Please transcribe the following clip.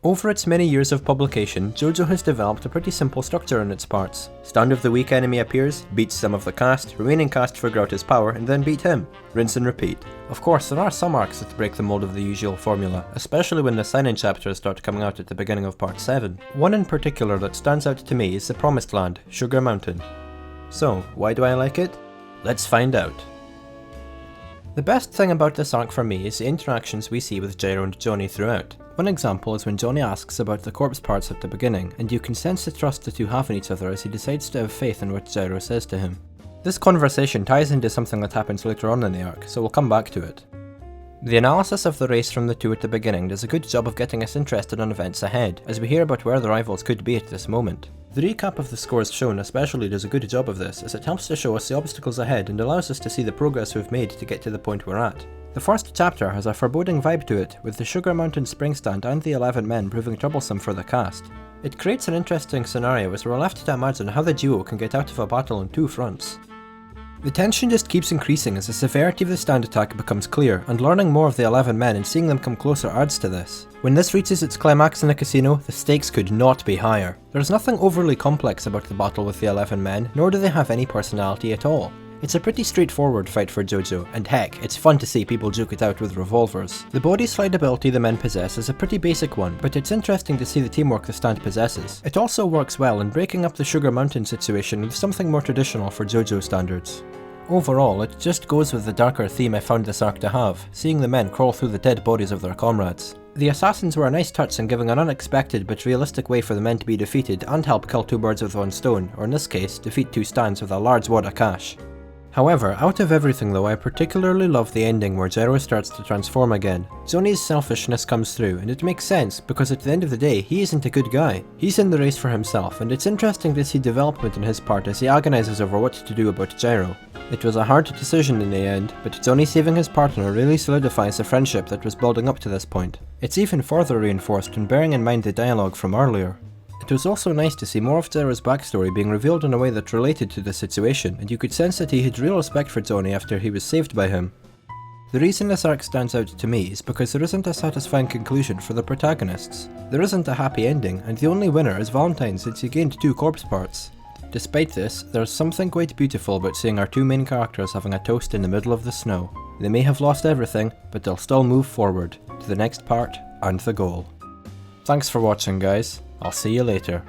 Over its many years of publication, JoJo has developed a pretty simple structure in its parts. Stand of the week enemy appears, beats some of the cast, remaining cast figure out his power, and then beat him. Rinse and repeat. Of course, there are some arcs that break the mold of the usual formula, especially when the sign-in chapters start coming out at the beginning of part 7. One in particular that stands out to me is the Promised Land, Sugar Mountain. So, why do I like it? Let's find out. The best thing about this arc for me is the interactions we see with Gyro and Johnny throughout. One example is when Johnny asks about the corpse parts at the beginning, and you can sense the trust the two have in each other as he decides to have faith in what Gyro says to him. This conversation ties into something that happens later on in the arc, so we'll come back to it. The analysis of the race from the two at the beginning does a good job of getting us interested in events ahead, as we hear about where the rivals could be at this moment. The recap of the scores shown especially does a good job of this, as it helps to show us the obstacles ahead and allows us to see the progress we've made to get to the point we're at. The first chapter has a foreboding vibe to it, with the Sugar Mountain spring stand and the 11 men proving troublesome for the cast. It creates an interesting scenario as we're left to imagine how the duo can get out of a battle on two fronts. The tension just keeps increasing as the severity of the stand attack becomes clear, and learning more of the 11 men and seeing them come closer adds to this. When this reaches its climax in a casino, the stakes could not be higher. There's nothing overly complex about the battle with the 11 men, nor do they have any personality at all. It's a pretty straightforward fight for JoJo, and heck, it's fun to see people duke it out with revolvers. The body slide ability the men possess is a pretty basic one, but it's interesting to see the teamwork the stand possesses. It also works well in breaking up the Sugar Mountain situation with something more traditional for JoJo standards. Overall, it just goes with the darker theme I found this arc to have, seeing the men crawl through the dead bodies of their comrades. The assassins were a nice touch in giving an unexpected but realistic way for the men to be defeated and help kill two birds with one stone, or in this case, defeat two stands with a large wad of cash. However, out of everything though, I particularly love the ending where Gyro starts to transform again. Johnny's selfishness comes through, and it makes sense, because at the end of the day, he isn't a good guy. He's in the race for himself, and it's interesting to see development on his part as he agonises over what to do about Gyro. It was a hard decision in the end, but Johnny saving his partner really solidifies the friendship that was building up to this point. It's even further reinforced when bearing in mind the dialogue from earlier. It was also nice to see more of Gyro's backstory being revealed in a way that related to the situation, and you could sense that he had real respect for Johnny after he was saved by him. The reason this arc stands out to me is because there isn't a satisfying conclusion for the protagonists. There isn't a happy ending, and the only winner is Valentine since he gained 2 corpse parts. Despite this, there's something quite beautiful about seeing our two main characters having a toast in the middle of the snow. They may have lost everything, but they'll still move forward, to the next part and the goal. Thanks for watching guys, I'll see you later.